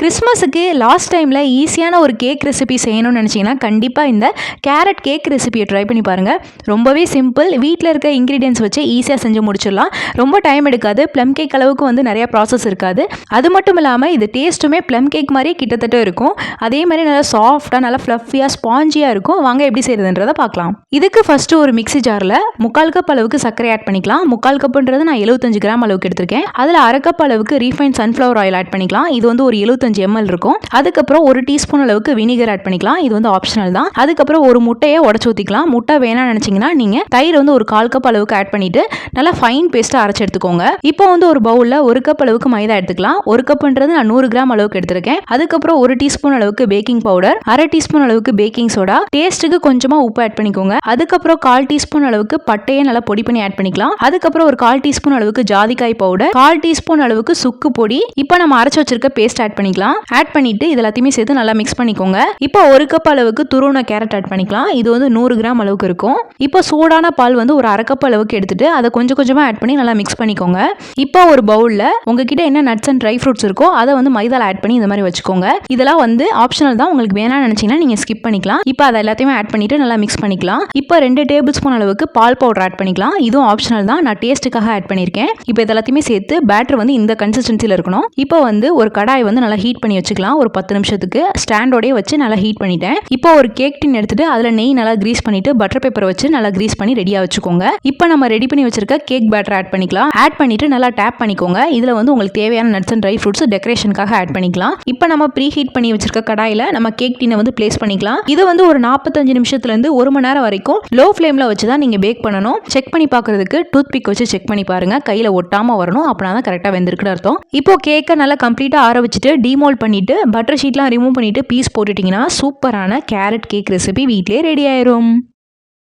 கிறிஸ்மஸுக்கு last டைமில் ஈஸியான ஒரு கேக் ரெசிபி செய்யணும்னு நினச்சிங்கன்னா கண்டிப்பாக இந்த கேரட் கேக் ரெசிபியை ட்ரை பண்ணி பாருங்கள். ரொம்பவே சிம்பிள், வீட்டில் இருக்க இன்க்ரீடியன்ஸ் வச்சு ஈஸியாக செஞ்சு முடிச்சிடலாம். ரொம்ப டைம் எடுக்காது, ப்ளம் கேக் அளவுக்கு வந்து நிறையா ப்ராசஸ் இருக்காது. அது மட்டும் இல்லாமல் இது டேஸ்ட்டுமே ப்ளம் கேக் மாதிரியே கிட்டத்தட்ட இருக்கும். அதே மாதிரி நல்லா சாஃப்டாக, நல்லா ஃப்ளஃபியாக, ஸ்பாஞ்சியாக இருக்கும். வாங்க எப்படி செய்கிறதுன்றதை பார்க்கலாம். இதுக்கு ஃபஸ்ட்டு ஒரு மிக்ஸி ஜாரில் 3/4 கப் அளவுக்கு சர்க்கரை ஆட் பண்ணிக்கலாம். 3/4 கப்புன்றது நான் 75 கிராம் அளவுக்கு எடுத்திருக்கேன். அதில் 1/2 கப் அளவுக்கு ரீஃபைண்ட் சன்ஃப்ளவர் ஆயில் ஆட் பண்ணிக்கலாம். இது வந்து ஒரு 75 ml இருக்கும். அதுக்கப்புறம் 1 டீஸ்பூன் அளவுக்கு வினிகர் ஆட் பண்ணிக்கலாம். இது வந்து ஆப்ஷனல் தான். அதுக்கப்புறம் ஒரு முட்டையை உடச்சு ஊற்றிக்கலாம். முட்டை வேணாம்னு நினச்சிங்கன்னா நீங்கள் தயிர் வந்து ஒரு 1/4 கப் அளவுக்கு ஆட் பண்ணிட்டு நல்லா ஃபைன் பேஸ்ட்டாக அரைச்சி எடுத்துக்கோங்க. இப்போ வந்து ஒரு பவுலில் 1 கப் அளவுக்கு மைதா எடுத்துக்கலாம். 1 கப்ன்றது நான் 100 கிராம் அளவுக்கு எடுத்திருக்கேன். அதுக்கப்புறம் 1 டீஸ்பூன் அளவுக்கு பேக்கிங் பவுடர், 1/2 டீஸ்பூன் அளவுக்கு பேக்கிங் சோடா, டேஸ்ட்டுக்கு கொஞ்சமாக உப்பு ஆட் பண்ணிக்கோங்க. அதுக்கப்புறம் 1/4 டீஸ்பூன் அளவுக்கு பட்டையை நல்லா பொடி பண்ணி ஆட் பண்ணிக்கலாம். அதுக்கப்புறம் ஒரு 1/4 டீஸ்பூன் அளவுக்கு ஜாதிக்காய் பவுடர், 1/4 டீஸ்பூன் அளவுக்கு சுக்கு பொடி. இப்போ நம்ம அரைச்சு வச்சிருக்க பேஸ்ட் ஆட் பண்ணிக்கலாம். ஆட் பண்ணிட்டு இது எல்லாத்தையுமே சேர்த்து நல்லா மிக்ஸ் பண்ணிக்கோங்க. இப்போ 1 கப் அளவுக்கு துருவன கேரட் ஆட் பண்ணிக்கலாம். இது வந்து 100 கிராம் அளவுக்கு இருக்கும். இப்போ சூடான பால் வந்து ஒரு 1/2 கப் அளவுக்கு எடுத்துட்டு அதை கொஞ்சம் கொஞ்சமாக ஆட் பண்ணி நல்லா மிக்ஸ் பண்ணிக்கோங்க. இப்போ ஒரு பவுலில் உங்ககிட்ட என்ன நட்ஸ் அண்ட் ட்ரை ஃப்ரூட்ஸ் இருக்கோ அதை வந்து மைதால ஆட் பண்ணி இந்த மாதிரி வச்சுக்கோங்க. இதெல்லாம் வந்து ஆப்ஷனல் தான், உங்களுக்கு வேணாம்னு நினைச்சீங்கன்னா நீங்க ஸ்கிப் பண்ணிக்கலாம். இப்போ அதை எல்லாத்தையுமே ஆட் பண்ணிட்டு நல்லா மிக்ஸ் பண்ணிக்கலாம். இப்போ 2 டேபிள் ஸ்பூன் அளவுக்கு பால் பவுடர் ஆட் பண்ணிக்கலாம். இதுவும் ஆப்ஷனல் தான், நான் டேஸ்ட்டுக்காக ஆட் பண்ணியிருக்கேன். இப்போ இதெல்லாத்தையுமே சேர்த்து பேட்டர் வந்து இந்த கன்சிஸ்டன்சியில் இருக்கணும். இப்போ வந்து ஒரு கடாய் வந்து நல்லா ஹீட் பண்ணி வச்சுக்கலாம். ஒரு 10 நிமிஷத்துக்கு ஸ்டாண்டோடய வச்சு நல்லா ஹீட் பண்ணிட்டேன். இப்போ ஒரு கேக் டின் எடுத்துட்டு அதில் நெய் நல்லா கிரீஸ் பண்ணிட்டு பட்டர் பேப்பரை வச்சு நல்லா கிரீஸ் பண்ணி ரெடியாக வச்சுக்கோங்க. இப்போ நம்ம ரெடி பண்ணி வச்சிருக்க கேக் பேட்டர் ஆட் பண்ணிக்கலாம். ஆட் பண்ணிட்டு நல்லா டேப் பண்ணிக்கோங்க. இதில் வந்து உங்களுக்கு தேவையான நட்ஸ் அண்ட் ட்ரை ஃப்ரூட்ஸ் டெக்கரேஷனுக்காக ஆட் பண்ணிக்கலாம். இப்போ நம்ம ப்ரீ ஹீட் பண்ணி வச்சிருக்க கடாயில் நம்ம கேக் டின்னை வந்து பிளேஸ் பண்ணிக்கலாம். இது வந்து ஒரு 45 நிமிஷத்துலேருந்து 1 மணி நேரம் வரைக்கும் லோ ஃப்ளேமில் வச்சு தான் நீங்கள் பேக் பண்ணணும். செக் பண்ணி பார்க்கறதுக்கு டூத் பிக் வச்சு செக் பண்ணி பாருங்க, கையில் ஒட்டாமல் வரணும். அப்படின்னா தான் கரெக்டாக வெந்திருக்குன்னு அர்த்தம். இப்போ கேக்கை நல்லா கம்ப்ளீட்டாக ஆற வச்சுட்டு டீமோல்ட் பண்ணிட்டு பட்டர் ஷீட்லாம் ரிமூவ் பண்ணிட்டு பீஸ் போட்டுட்டிங்கன்னா சூப்பரான கேரட் கேக் ரெசிபி வீட்டிலே ரெடி ஆயிரும்.